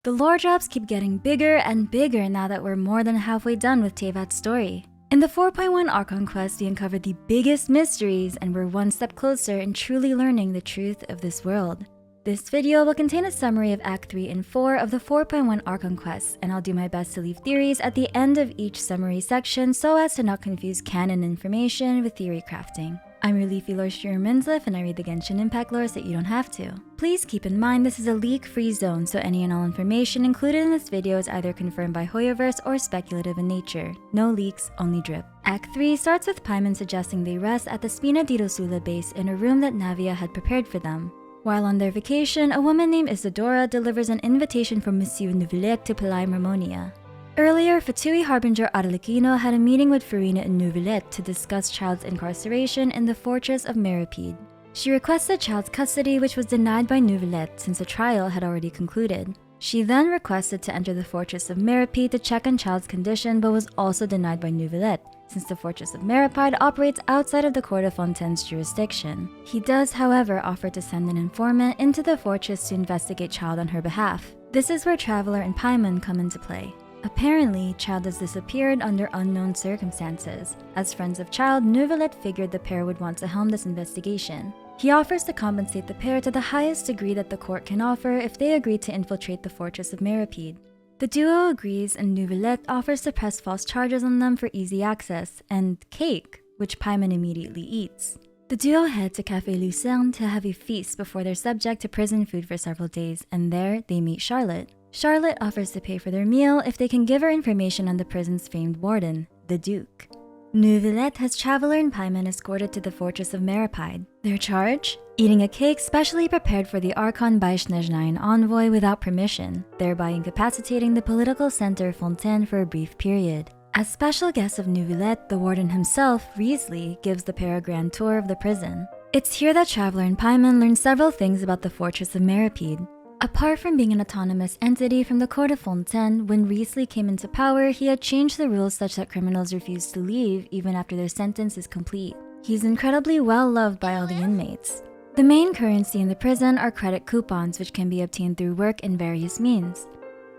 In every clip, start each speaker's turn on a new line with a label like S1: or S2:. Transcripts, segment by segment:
S1: The lore drops keep getting bigger and bigger now that we're more than halfway done with Tevat's story. In the 4.1 Archon Quests, we uncovered the biggest mysteries and we're one step closer in truly learning the truth of this world. This video will contain a summary of Act 3 and 4 of the 4.1 Archon Quests, and I'll do my best to leave theories at the end of each summary section so as to not confuse canon information with theory crafting. I'm your leify lore streamer Minsleif, and I read the Genshin Impact lore so that you don't have to. Please keep in mind this is a leak-free zone, so any and all information included in this video is either confirmed by Hoyoverse or speculative in nature. No leaks, only drip. Act 3 starts with Paimon suggesting they rest at the Spina di Rosula base in a room that Navia had prepared for them. While on their vacation, a woman named Isadora delivers an invitation from Monsieur Neuvillette to play Remuria. Earlier, Fatui Harbinger Arlecchino had a meeting with Furina and Neuvillette to discuss Childe's incarceration in the fortress of Meripede. She requested Childe's custody, which was denied by Neuvillette since the trial had already concluded. She then requested to enter the fortress of Meripede to check on Childe's condition, but was also denied by Neuvillette, since the fortress of Meripede operates outside of the court of Fontaine's jurisdiction. He does, however, offer to send an informant into the fortress to investigate Childe on her behalf. This is where Traveler and Paimon come into play. Apparently, Childe has disappeared under unknown circumstances. As friends of Childe, Neuvillette figured the pair would want to helm this investigation. He offers to compensate the pair to the highest degree that the court can offer if they agree to infiltrate the fortress of Meripede. The duo agrees, and Neuvillette offers to press false charges on them for easy access, and cake, which Paimon immediately eats. The duo head to Café Lucerne to have a feast before they're subject to prison food for several days, and there they meet Charlotte. Charlotte offers to pay for their meal if they can give her information on the prison's famed warden, the Duke. Neuvillette has Traveler and Paimon escorted to the fortress of Meripede. Their charge? Eating a cake specially prepared for the Archon by Snezhnaya envoy without permission, thereby incapacitating the political center Fontaine for a brief period. As special guest of Neuvillette, the warden himself, Riesli, gives the pair a grand tour of the prison. It's here that Traveler and Paimon learn several things about the fortress of Meripede. Apart from being an autonomous entity from the court of Fontaine, when Riesli came into power, he had changed the rules such that criminals refuse to leave even after their sentence is complete. He's incredibly well loved by all the inmates. The main currency in the prison are credit coupons, which can be obtained through work in various means.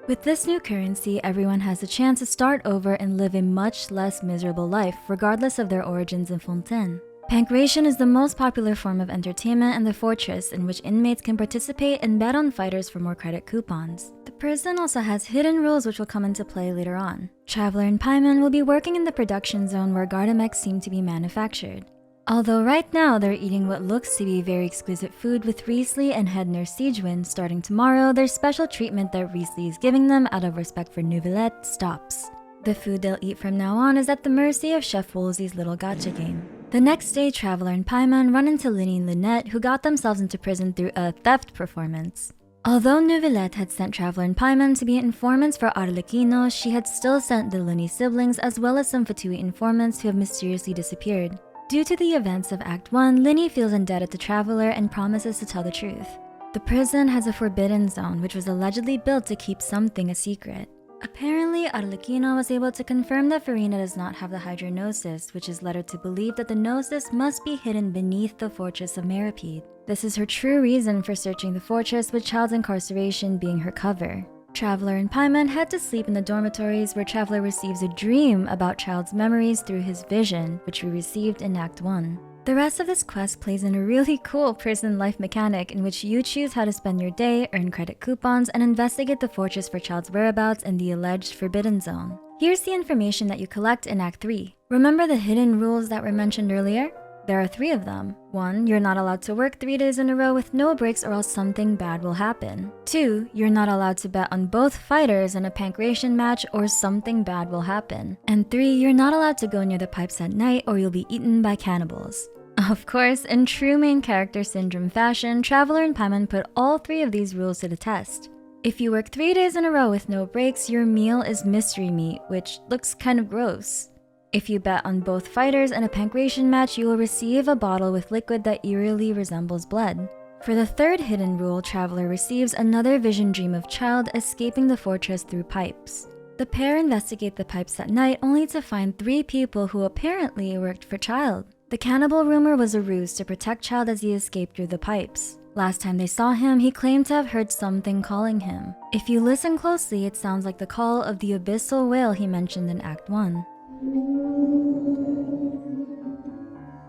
S1: With this new currency, everyone has a chance to start over and live a much less miserable life, regardless of their origins in Fontaine. Pankration is the most popular form of entertainment in the fortress, in which inmates can participate and bet on fighters for more credit coupons. The prison also has hidden rules which will come into play later on. Traveler and Paimon will be working in the production zone where Gardamex seem to be manufactured. Although right now they're eating what looks to be very exquisite food with Riesli and head nurse Sigewinne, starting tomorrow, their special treatment that Riesli is giving them out of respect for Neuvillette stops. The food they'll eat from now on is at the mercy of Chef Woolsey's little gacha game. The next day, Traveler and Paimon run into Linny and Lynette, who got themselves into prison through a theft performance. Although Neuvillette had sent Traveler and Paimon to be informants for Arlecchino, she had still sent the Linny siblings as well as some Fatui informants who have mysteriously disappeared. Due to the events of Act 1, Linny feels indebted to Traveler and promises to tell the truth. The prison has a forbidden zone, which was allegedly built to keep something a secret. Apparently, Arlecchino was able to confirm that Furina does not have the hydrognosis, which has led her to believe that the gnosis must be hidden beneath the fortress of Meripede. This is her true reason for searching the fortress, with Childe's incarceration being her cover. Traveler and Paimon head to sleep in the dormitories, where Traveler receives a dream about Childe's memories through his vision, which we received in Act 1. The rest of this quest plays in a really cool prison life mechanic in which you choose how to spend your day, earn credit coupons, and investigate the fortress for Childe's whereabouts in the alleged Forbidden Zone. Here's the information that you collect in Act 3. Remember the hidden rules that were mentioned earlier? There are 3 of them. 1. You're not allowed to work 3 days in a row with no breaks or else something bad will happen. 2. You're not allowed to bet on both fighters in a pankration match or something bad will happen. And 3. You're not allowed to go near the pipes at night or you'll be eaten by cannibals. Of course, in true main character syndrome fashion, Traveler and Paimon put all 3 of these rules to the test. If you work 3 days in a row with no breaks, your meal is mystery meat, which looks kind of gross. If you bet on both fighters in a pankration match, you will receive a bottle with liquid that eerily resembles blood. For the 3rd hidden rule, Traveler receives another vision dream of Childe escaping the fortress through pipes. The pair investigate the pipes at night only to find 3 people who apparently worked for Childe. The cannibal rumor was a ruse to protect Childe as he escaped through the pipes. Last time they saw him, he claimed to have heard something calling him. If you listen closely, it sounds like the call of the abyssal whale he mentioned in Act 1.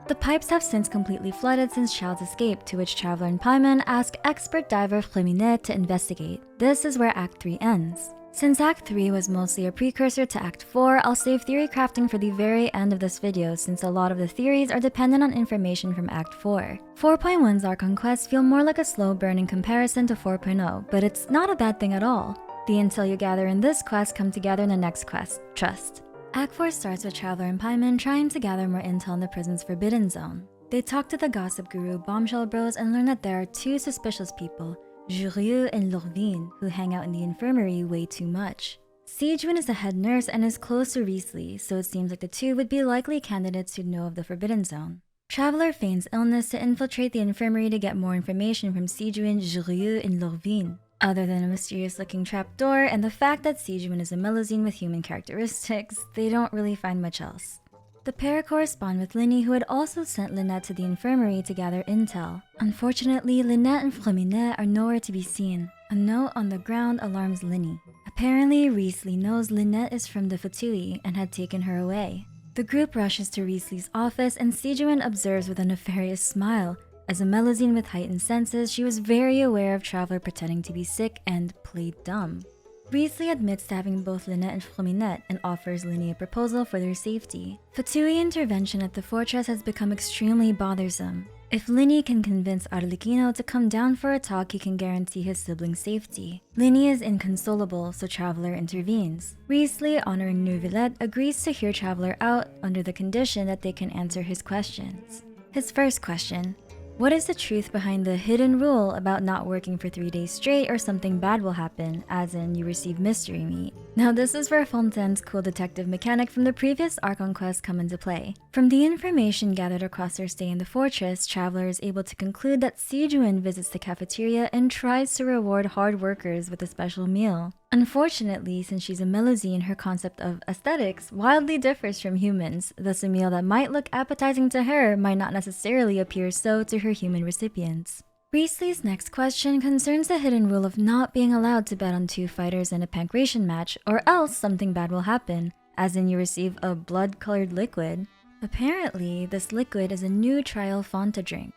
S1: The pipes have since completely flooded since Childe's escape, to which Traveler and Paimon ask expert diver Furina to investigate. This is where Act 3 ends. Since Act 3 was mostly a precursor to Act 4, I'll save theory crafting for the very end of this video since a lot of the theories are dependent on information from Act 4. 4.1's Archon Quests feel more like a slow burn in comparison to 4.0, but it's not a bad thing at all. The intel you gather in this quest come together in the next quest, Trust. Act 4 starts with Traveler and Paimon trying to gather more intel in the prison's forbidden zone. They talk to the gossip guru Bombshell Bros and learn that there are two suspicious people, Jurieu and Lorvine, who hang out in the infirmary way too much. Sijun is the head nurse and is close to Riesli, so it seems like the two would be likely candidates who'd know of the forbidden zone. Traveler feigns illness to infiltrate the infirmary to get more information from Sijun, Jurieu, and Lorvine. Other than a mysterious-looking trapdoor and the fact that Sijun is a Melusine with human characteristics, they don't really find much else. The pair correspond with Linny, who had also sent Lynette to the infirmary to gather intel. Unfortunately, Lynette and Furina are nowhere to be seen. A note on the ground alarms Linny. Apparently, Riesli knows Lynette is from the Fatui and had taken her away. The group rushes to Riesli's office and Sijun observes with a nefarious smile. As a Melusine with heightened senses, she was very aware of Traveler pretending to be sick and played dumb. Riesli admits to having both Lynette and Furina and offers Linny a proposal for their safety. Fatui intervention at the fortress has become extremely bothersome. If Linny can convince Arlecchino to come down for a talk, he can guarantee his sibling's safety. Linny is inconsolable, so Traveler intervenes. Riesli, honoring Neuvillette, agrees to hear Traveler out under the condition that they can answer his questions. His first question: what is the truth behind the hidden rule about not working for 3 days straight or something bad will happen, as in you receive mystery meat? Now this is where Fontaine's cool detective mechanic from the previous Archon Quest come into play. From the information gathered across their stay in the fortress, Traveler is able to conclude that Sijun visits the cafeteria and tries to reward hard workers with a special meal. Unfortunately, since she's a Melusine, her concept of aesthetics wildly differs from humans, thus a meal that might look appetizing to her might not necessarily appear so to her human recipients. Riesli's next question concerns the hidden rule of not being allowed to bet on two fighters in a pancration match, or else something bad will happen, as in you receive a blood-colored liquid. Apparently, this liquid is a new trial Fanta drink.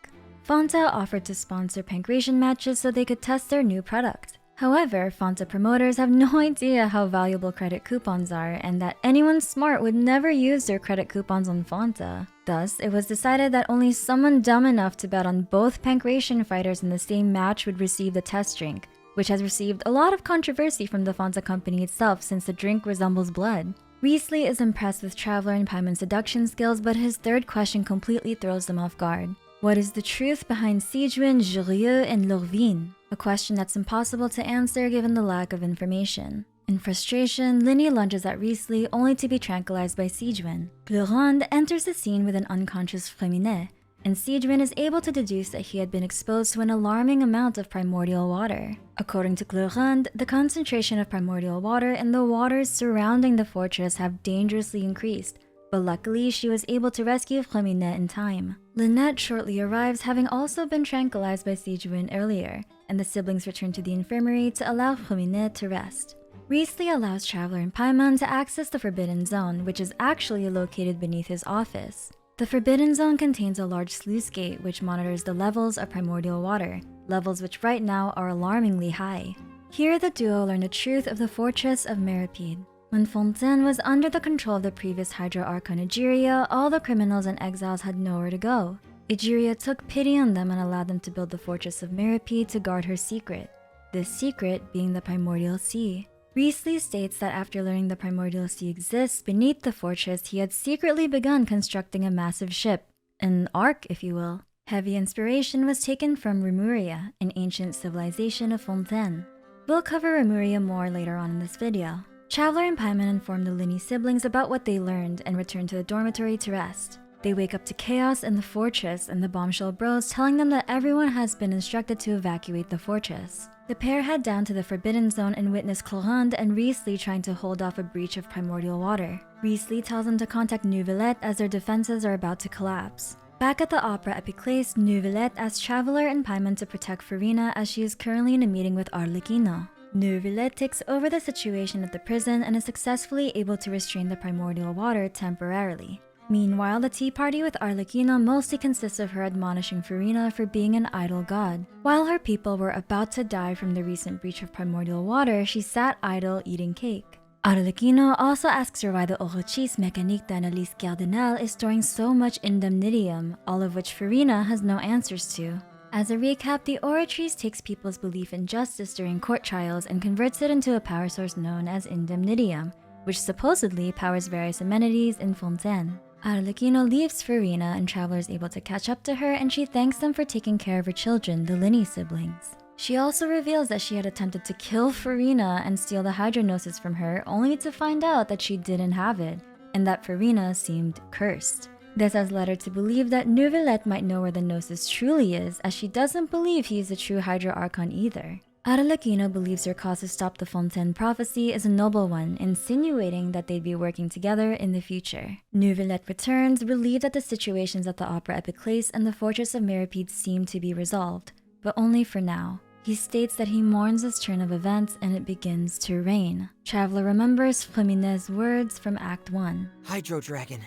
S1: Fanta offered to sponsor pancration matches so they could test their new product. However, Fanta promoters have no idea how valuable credit coupons are and that anyone smart would never use their credit coupons on Fanta. Thus, it was decided that only someone dumb enough to bet on both pancration fighters in the same match would receive the test drink, which has received a lot of controversy from the Fanta company itself since the drink resembles blood. Riesli is impressed with Traveler and Paimon's seduction skills, but his third question completely throws them off guard. What is the truth behind Sijun, Jurieu, and Lorvine? A question that's impossible to answer given the lack of information. In frustration, Linny lunges at Riesli only to be tranquilized by Sijun. Clorande enters the scene with an unconscious Furina, and Sijun is able to deduce that he had been exposed to an alarming amount of primordial water. According to Clorande, the concentration of primordial water in the waters surrounding the fortress have dangerously increased, but luckily she was able to rescue Furina in time. Lynette shortly arrives, having also been tranquilized by Sijun earlier, and the siblings return to the infirmary to allow Furina to rest. Riesli allows Traveler and Paimon to access the Forbidden Zone, which is actually located beneath his office. The Forbidden Zone contains a large sluice gate which monitors the levels of primordial water, levels which right now are alarmingly high. Here the duo learn the truth of the Fortress of Meripede. When Fontaine was under the control of the previous Hydra Archon Egeria, all the criminals and exiles had nowhere to go. Egeria took pity on them and allowed them to build the Fortress of Meripede to guard her secret. This secret being the Primordial Sea. Riesli states that after learning the Primordial Sea exists beneath the fortress, he had secretly begun constructing a massive ship. An ark, if you will. Heavy inspiration was taken from Remuria, an ancient civilization of Fontaine. We'll cover Remuria more later on in this video. Traveler and Paimon inform the Linny siblings about what they learned and return to the dormitory to rest. They wake up to chaos in the fortress and the Bombshell Bros telling them that everyone has been instructed to evacuate the fortress. The pair head down to the Forbidden Zone and witness Clorande and Riesli trying to hold off a breach of primordial water. Riesli tells them to contact Neuvillette as their defenses are about to collapse. Back at the opera Epiclese, Neuvillette asks Traveler and Paimon to protect Furina as she is currently in a meeting with Arlecchino. Neuvillette takes over the situation at the prison and is successfully able to restrain the primordial water temporarily. Meanwhile, the tea party with Arlecchino mostly consists of her admonishing Furina for being an idle god. While her people were about to die from the recent breach of primordial water, she sat idle eating cake. Arlecchino also asks her why the Orochis Mécanique d'Analyse Cardinal is storing so much indemnitium, all of which Furina has no answers to. As a recap, the Orochis takes people's belief in justice during court trials and converts it into a power source known as indemnitium, which supposedly powers various amenities in Fontaine. Arlecchino leaves Furina and Traveler is able to catch up to her, and she thanks them for taking care of her children, the Linny siblings. She also reveals that she had attempted to kill Furina and steal the Hydrognosis from her, only to find out that she didn't have it, and that Furina seemed cursed. This has led her to believe that Neuvillette might know where the Gnosis truly is, as she doesn't believe he is a true Hydro Archon either. Arlecchino believes her cause to stop the Fontaine prophecy is a noble one, insinuating that they'd be working together in the future. Neuvillette returns, relieved that the situations at the Opera Epiclese and the Fortress of Méripede seem to be resolved, but only for now. He states that he mourns this turn of events and it begins to rain. Traveler remembers Flumine's words from Act 1.
S2: Hydro Dragon.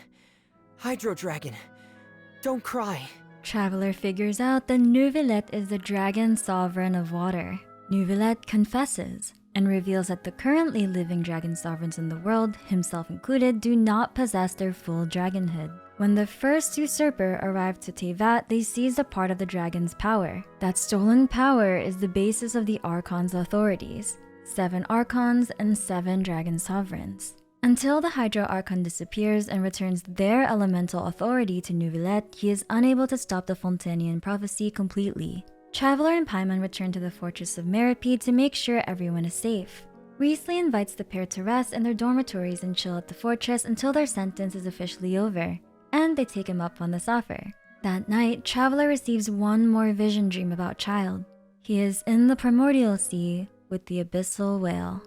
S2: Hydro Dragon. Don't cry.
S1: Traveler figures out that Neuvillette is the dragon sovereign of water. Neuvillette confesses and reveals that the currently living dragon sovereigns in the world, himself included, do not possess their full dragonhood. When the first usurper arrived to Teyvat, they seized a part of the dragon's power. That stolen power is the basis of the Archon's authorities, 7 Archons and 7 dragon sovereigns. Until the Hydro Archon disappears and returns their elemental authority to Neuvillette, he is unable to stop the Fontainian prophecy completely. Traveler and Paimon return to the Fortress of Méripede to make sure everyone is safe. Riesli invites the pair to rest in their dormitories and chill at the fortress until their sentence is officially over, and they take him up on this offer. That night, Traveler receives one more vision dream about Childe. He is in the Primordial Sea with the Abyssal Whale.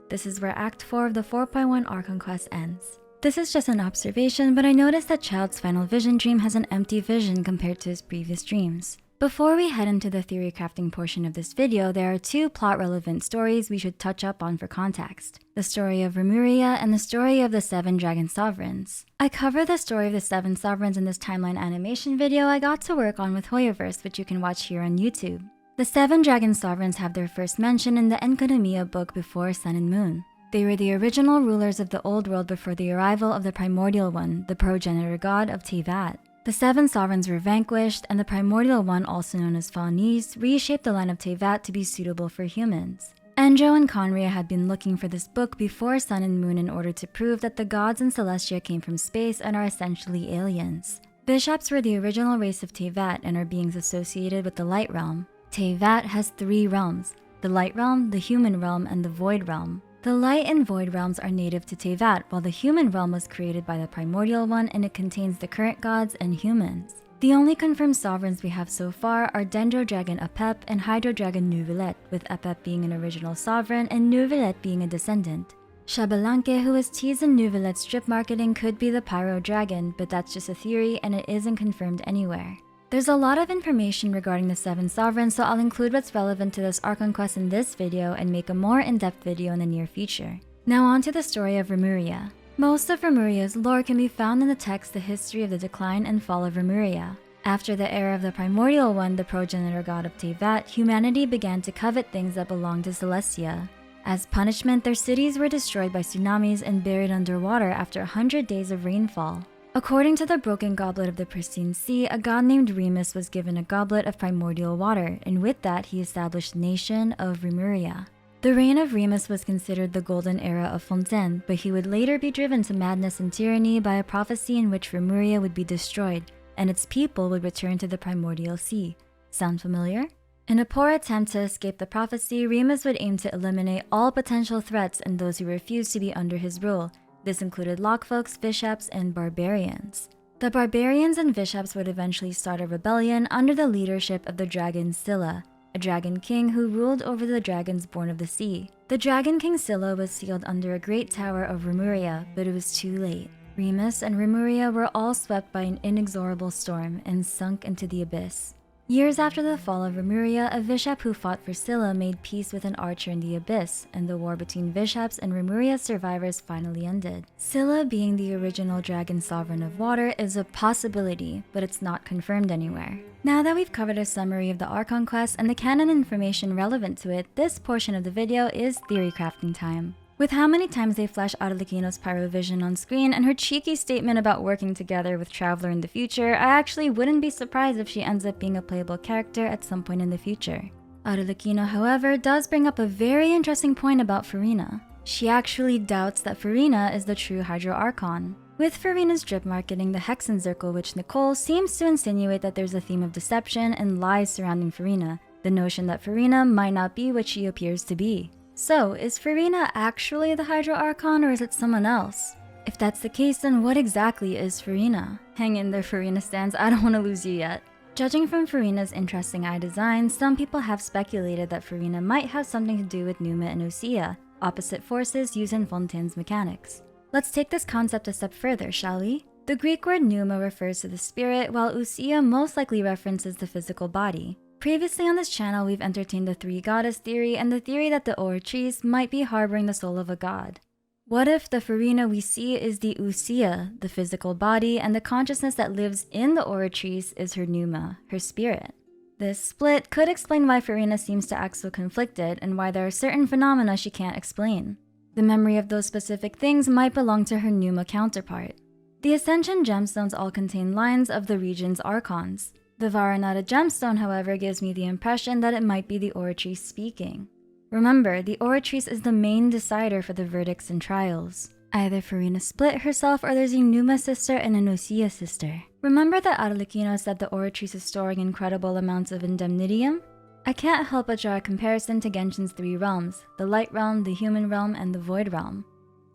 S1: This is where Act 4 of the 4.1 Archon Quest ends. This is just an observation, but I noticed that Childe's final vision dream has an empty vision compared to his previous dreams. Before we head into the theory crafting portion of this video, there are 2 plot-relevant stories we should touch up on for context. The story of Remuria and the story of the 7 Dragon Sovereigns. I covered the story of the 7 Sovereigns in this timeline animation video I got to work on with Hoyoverse, which you can watch here on YouTube. The 7 Dragon Sovereigns have their first mention in the Enconomia book Before Sun and Moon. They were the original rulers of the Old World before the arrival of the Primordial One, the progenitor god of Teyvat. The 7 sovereigns were vanquished, and the Primordial One, also known as Faunese, reshaped the land of Teyvat to be suitable for humans. Enjo and Conria had been looking for this book Before Sun and Moon in order to prove that the gods in Celestia came from space and are essentially aliens. Bishops were the original race of Teyvat and are beings associated with the Light Realm. Teyvat has 3 realms: the Light Realm, the Human Realm, and the Void Realm. The Light and Void realms are native to Teyvat, while the Human Realm was created by the Primordial One and it contains the current gods and humans. The only confirmed sovereigns we have so far are Dendro Dragon Apep and Hydro Dragon Neuvillette, with Apep being an original sovereign and Neuvillette being a descendant. Xbalanque, who was teased in Neuvillette's strip marketing, could be the Pyro Dragon, but that's just a theory and it isn't confirmed anywhere. There's a lot of information regarding the 7 sovereigns, so I'll include what's relevant to this Archon Quest in this video and make a more in-depth video in the near future. Now on to the story of Remuria. Most of Remuria's lore can be found in the text The History of the Decline and Fall of Remuria. After the era of the Primordial One, the progenitor god of Teyvat, humanity began to covet things that belonged to Celestia. As punishment, their cities were destroyed by tsunamis and buried underwater after 100 days of rainfall. According to the broken goblet of the pristine sea, a god named Remus was given a goblet of primordial water, and with that he established the nation of Remuria. The reign of Remus was considered the golden era of Fontaine, but he would later be driven to madness and tyranny by a prophecy in which Remuria would be destroyed, and its people would return to the primordial sea. Sound familiar? In a poor attempt to escape the prophecy, Remus would aim to eliminate all potential threats and those who refused to be under his rule. This included lockfolks, bishops, and barbarians. The barbarians and bishops would eventually start a rebellion under the leadership of the dragon Scylla, a dragon king who ruled over the dragons born of the sea. The dragon king Scylla was sealed under a great tower of Remuria, but it was too late. Remus and Remuria were all swept by an inexorable storm and sunk into the abyss. Years after the fall of Remuria, a Bishop who fought for Scylla made peace with an archer in the abyss, and the war between Bishops and Remuria's survivors finally ended. Scylla, being the original dragon sovereign of water, is a possibility, but it's not confirmed anywhere. Now that we've covered a summary of the Archon Quests and the canon information relevant to it, this portion of the video is theory crafting time. With how many times they flash Arlecchino's pyrovision on screen and her cheeky statement about working together with Traveler in the future, I actually wouldn't be surprised if she ends up being a playable character at some point in the future. Arlecchino, however, does bring up a very interesting point about Furina. She actually doubts that Furina is the true Hydro Archon. With Furina's drip marketing the Hexenzirkel Witch Nicole seems to insinuate that there's a theme of deception and lies surrounding Furina, the notion that Furina might not be what she appears to be. So, is Furina actually the Hydro Archon or is it someone else? If that's the case, then what exactly is Furina? Hang in there, Furina stands, I don't want to lose you yet. Judging from Furina's interesting eye design, some people have speculated that Furina might have something to do with Numa and Usia, opposite forces used in Fontaine's mechanics. Let's take this concept a step further, shall we? The Greek word Numa refers to the spirit, while Usia most likely references the physical body. Previously on this channel, we've entertained the three goddess theory and the theory that the Oratrice might be harboring the soul of a god. What if the Furina we see is the Usia, the physical body, and the consciousness that lives in the Oratrice is her Numa, her spirit? This split could explain why Furina seems to act so conflicted and why there are certain phenomena she can't explain. The memory of those specific things might belong to her Numa counterpart. The Ascension gemstones all contain lines of the region's archons. The Varanata gemstone, however, gives me the impression that it might be the Oratrice speaking. Remember, the Oratrice is the main decider for the verdicts and trials. Either Furina split herself or there's a Numa sister and an Usia sister. Remember that Arlecchino said the Oratrice is storing incredible amounts of indemnitium? I can't help but draw a comparison to Genshin's three realms, the Light Realm, the Human Realm, and the Void Realm.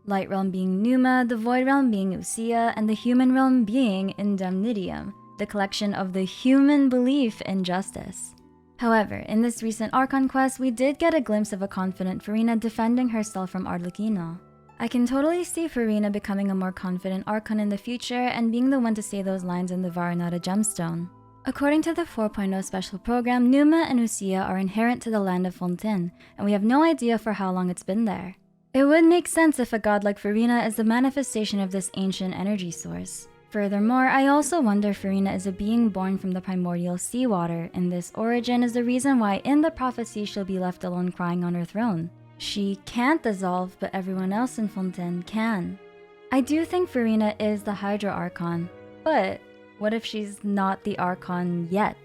S1: Light Realm being Numa, the Void Realm being Usia, and the Human Realm being indemnitium, the collection of the human belief in justice. However, in this recent Archon Quest, we did get a glimpse of a confident Furina defending herself from Arlecchino. I can totally see Furina becoming a more confident Archon in the future and being the one to say those lines in the Varanata gemstone. According to the 4.0 special program, Numa and Usia are inherent to the land of Fontaine, and we have no idea for how long it's been there. It would make sense if a god like Furina is the manifestation of this ancient energy source. Furthermore, I also wonder if Furina is a being born from the primordial seawater, and this origin is the reason why in the prophecy she'll be left alone crying on her throne. She can't dissolve, but everyone else in Fontaine can. I do think Furina is the Hydro Archon, but what if she's not the Archon yet?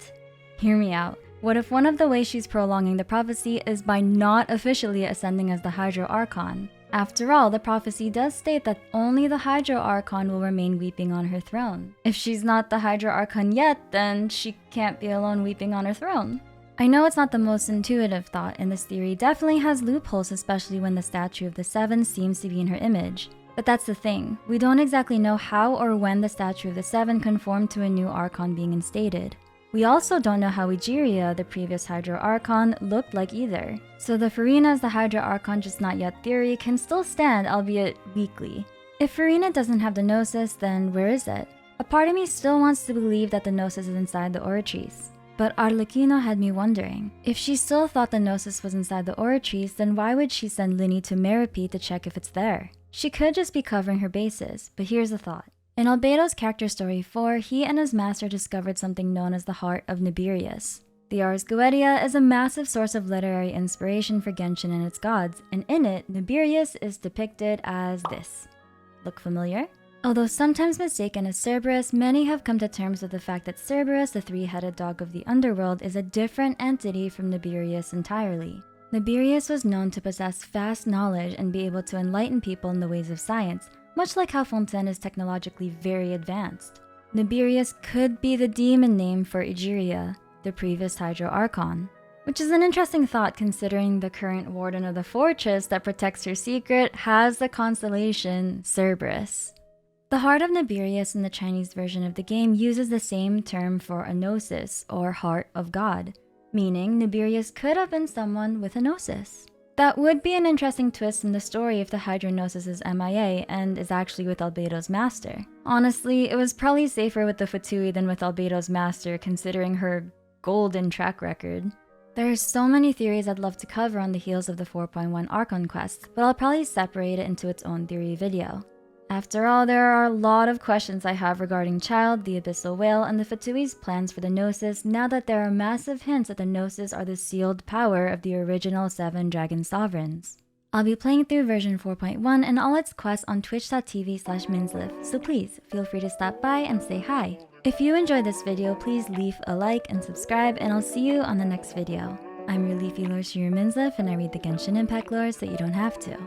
S1: Hear me out. What if one of the ways she's prolonging the prophecy is by not officially ascending as the Hydro Archon? After all, the prophecy does state that only the Hydro Archon will remain weeping on her throne. If she's not the Hydro Archon yet, then she can't be alone weeping on her throne. I know it's not the most intuitive thought, and this theory definitely has loopholes, especially when the statue of the Seven seems to be in her image. But that's the thing, we don't exactly know how or when the statue of the Seven conformed to a new Archon being instated. We also don't know how Egeria, the previous Hydro Archon, looked like either. So the Furina as the Hydro Archon just not yet theory can still stand, albeit weakly. If Furina doesn't have the Gnosis, then where is it? A part of me still wants to believe that the Gnosis is inside the Oratrice. But Arlecchino had me wondering, if she still thought the Gnosis was inside the Oratrice, then why would she send Linny to Merope to check if it's there? She could just be covering her bases, but here's the thought. In Albedo's character story 4, he and his master discovered something known as the Heart of Nibirius. The Ars Goetia is a massive source of literary inspiration for Genshin and its gods, and in it, Nibirius is depicted as this. Look familiar? Although sometimes mistaken as Cerberus, many have come to terms with the fact that Cerberus, the three-headed dog of the underworld, is a different entity from Nibirius entirely. Nibirius was known to possess vast knowledge and be able to enlighten people in the ways of science, much like how Fontaine is technologically very advanced. Nibirius could be the demon name for Egeria, the previous Hydro Archon, which is an interesting thought considering the current warden of the fortress that protects her secret has the constellation Cerberus. The Heart of Nibirius in the Chinese version of the game uses the same term for a gnosis, or Heart of God, meaning Nibirius could have been someone with a gnosis. That would be an interesting twist in the story if the Hydra Gnosis is MIA and is actually with Albedo's master. Honestly, it was probably safer with the Fatui than with Albedo's master considering her golden track record. There are so many theories I'd love to cover on the heels of the 4.1 Archon Quest, but I'll probably separate it into its own theory video. After all, there are a lot of questions I have regarding Childe, the Abyssal Whale, and the Fatui's plans for the Gnosis now that there are massive hints that the Gnosis are the sealed power of the original 7 Dragon Sovereigns. I'll be playing through version 4.1 and all its quests on twitch.tv/Minsleif, so please feel free to stop by and say hi. If you enjoyed this video, please leave a like and subscribe, and I'll see you on the next video. I'm your leafy lore Minsleif, and I read the Genshin Impact lore so you don't have to.